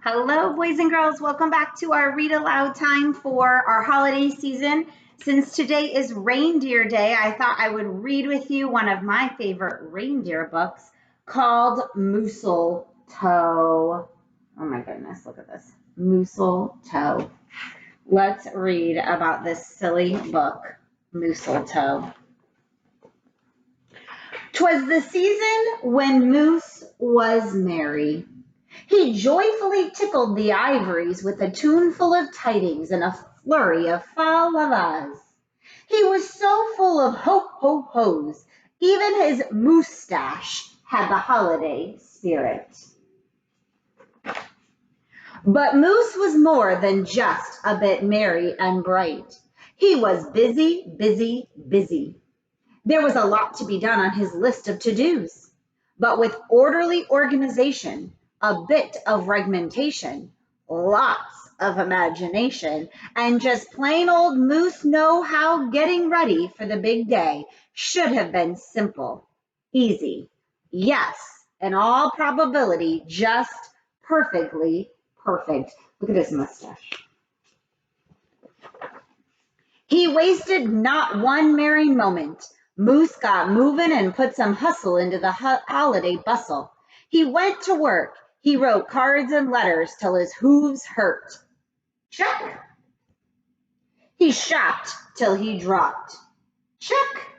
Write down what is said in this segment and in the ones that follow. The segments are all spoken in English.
Hello, boys and girls. Welcome back to our read aloud time for our holiday season. Since today is Reindeer Day, I thought I would read with you one of my favorite reindeer books called Mooseltoe. Oh my goodness, look at this. Mooseltoe. Let's read about this silly book, Mooseltoe. 'Twas the season when Moose was merry. He joyfully tickled the ivories with a tune full of tidings and a flurry of fa la las. He was so full of ho ho ho's, even his moustache had the holiday spirit. But Moose was more than just a bit merry and bright. He was busy, busy, busy. There was a lot to be done on his list of to-dos, but with orderly organization, a bit of regimentation, lots of imagination, and just plain old Moose know-how getting ready for the big day should have been simple, easy, yes, in all probability, just perfectly perfect. Look at his mustache. He wasted not one merry moment. Moose got moving and put some hustle into the holiday bustle. He went to work. He wrote cards and letters till his hooves hurt. Check. He shopped till he dropped. Check.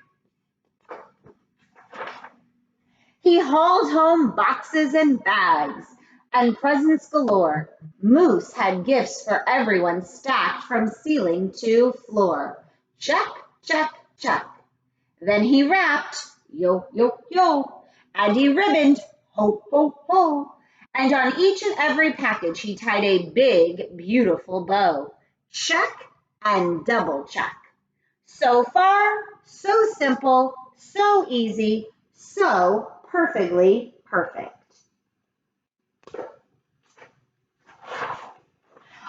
He hauled home boxes and bags and presents galore. Moose had gifts for everyone stacked from ceiling to floor. Check, check, check. Then he wrapped, yo, yo, yo, and he ribboned, ho, ho, ho. And on each and every package he tied a big, beautiful bow. Check and double check. So far, so simple, so easy, so perfectly perfect.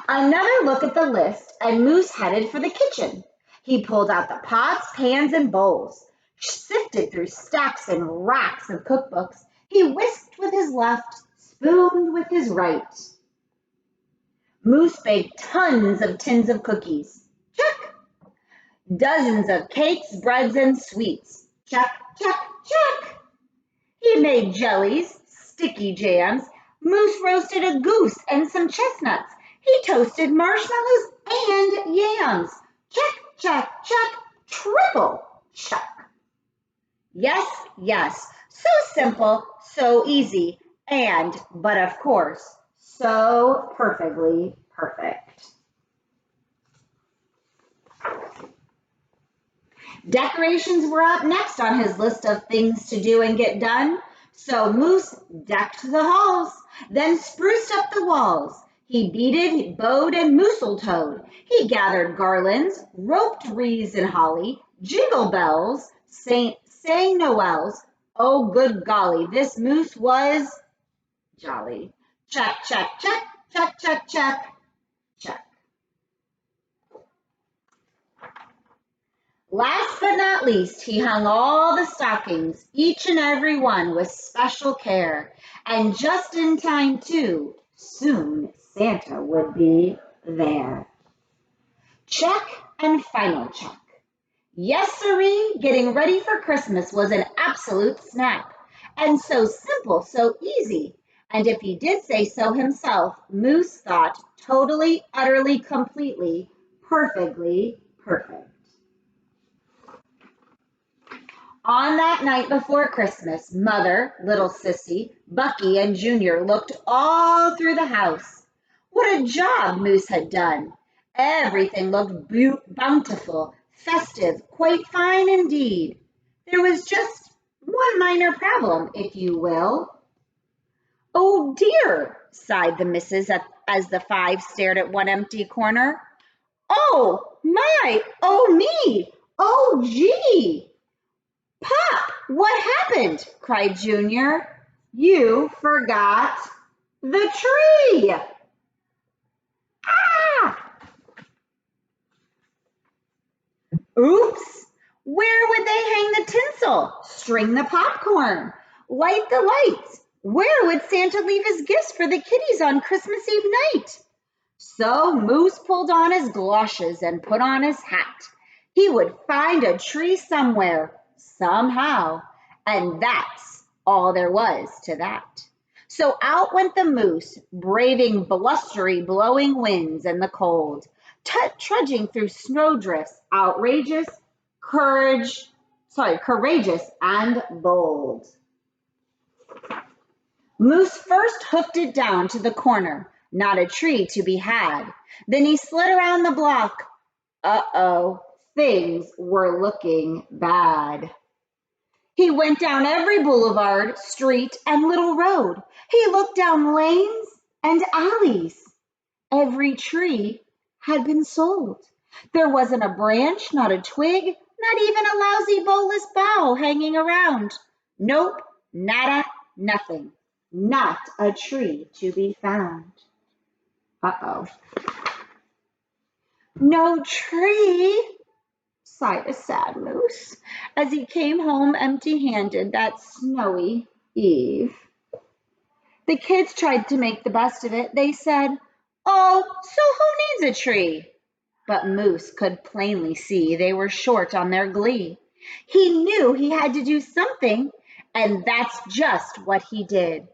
Another look at the list, and Moose headed for the kitchen. He pulled out the pots, pans, and bowls, sifted through stacks and racks of cookbooks. He whisked with his left, spooned with his right. Moose baked tons of tins of cookies. Check. Dozens of cakes, breads, and sweets. Check, check, check. He made jellies, sticky jams. Moose roasted a goose and some chestnuts. He toasted marshmallows and yams. Check, check, check, triple check. Yes, yes, so simple, so easy, but of course, so perfectly perfect. Decorations were up next on his list of things to do and get done. So Moose decked the halls, then spruced up the walls. He beaded, bowed, and mooseltoed. He gathered garlands, roped wreaths and holly, jingle bells, sang Noels. Oh, good golly, this Moose was jolly. Check, check, check, check, check, check, check. Last but not least, he hung all the stockings, each and every one with special care, and just in time too. Soon Santa would be there. Check and final check. Yes, sirree, getting ready for Christmas was an absolute snap, and so simple, so easy. And if he did say so himself, Moose thought totally, utterly, completely, perfectly perfect. On that night before Christmas, Mother, little Sissy, Bucky, and Junior looked all through the house. What a job Moose had done! Everything looked bountiful, festive, quite fine indeed. There was just one minor problem, if you will. Oh dear, sighed the missus as the five stared at one empty corner. Oh my, oh me, oh gee! Pop, what happened? Cried Junior. You forgot the tree. Ah! Oops. Where would they hang the tinsel? String the popcorn? Light the lights? Where would Santa leave his gifts for the kiddies on Christmas Eve night? So Moose pulled on his galoshes and put on his hat. He would find a tree somewhere, somehow, and that's all there was to that. So out went the moose, braving blustery blowing winds and the cold, trudging through snowdrifts, courageous and bold. Moose first hooked it down to the corner, not a tree to be had. Then he slid around the block. Uh-oh, things were looking bad. He went down every boulevard, street, and little road. He looked down lanes and alleys. Every tree had been sold. There wasn't a branch, not a twig, not even a lousy boleless bough hanging around. Nope, nada, nothing. Not a tree to be found. Uh-oh. No tree, sighed a sad moose as he came home empty-handed that snowy eve. The kids tried to make the best of it. They said, "Oh, so who needs a tree?" But Moose could plainly see they were short on their glee. He knew he had to do something, and that's just what he did.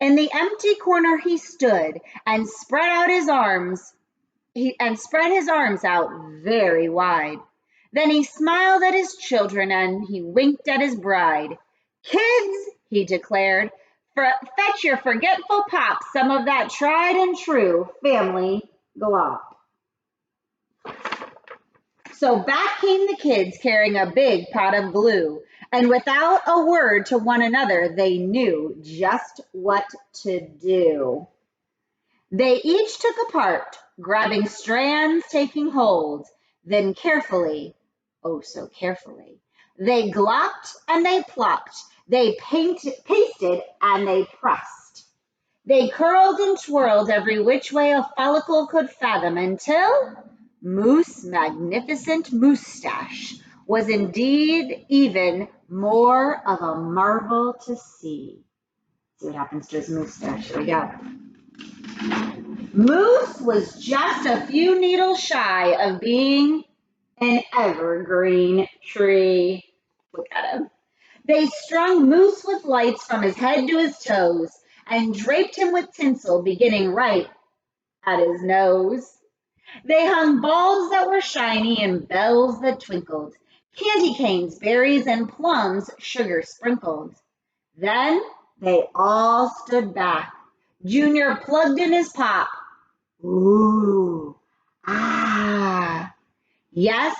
In the empty corner he stood and spread his arms out very wide. Then he smiled at his children and he winked at his bride. "Kids," he declared, "fetch your forgetful pop some of that tried and true family glop." So back came the kids carrying a big pot of glue, and without a word to one another, they knew just what to do. They each took a part, grabbing strands, taking hold, then carefully, oh so carefully, they glopped and they plopped, they pasted and they pressed. They curled and twirled every which way a follicle could fathom until Moose's magnificent moustache was indeed even more of a marvel to see. See what happens to his moustache. Here we go. Moose was just a few needles shy of being an evergreen tree. Look at him. They strung Moose with lights from his head to his toes and draped him with tinsel beginning right at his nose. They hung bulbs that were shiny and bells that twinkled, candy canes, berries, and plums sugar sprinkled. Then they all stood back. Junior plugged in his pop. Ooh, ah. Yes,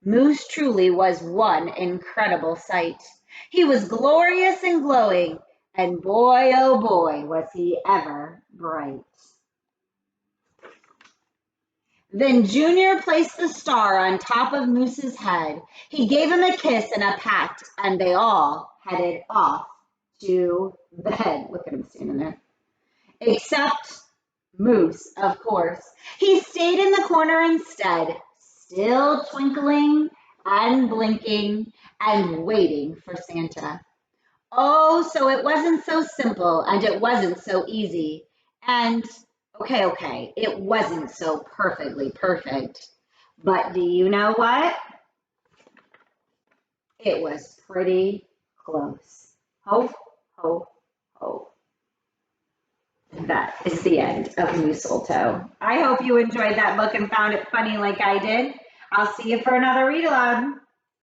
Moose truly was one incredible sight. He was glorious and glowing, and boy, oh boy, was he ever bright. Then Junior placed the star on top of Moose's head. He gave him a kiss and a pat, and they all headed off to bed. Look at him standing there. Except Moose, of course. He stayed in the corner instead, still twinkling and blinking and waiting for Santa. Oh, so it wasn't so simple and it wasn't so easy. And okay, it wasn't so perfectly perfect. But do you know what? It was pretty close. Ho, ho, ho. That is the end of Mooseltoe. I hope you enjoyed that book and found it funny like I did. I'll see you for another read aloud.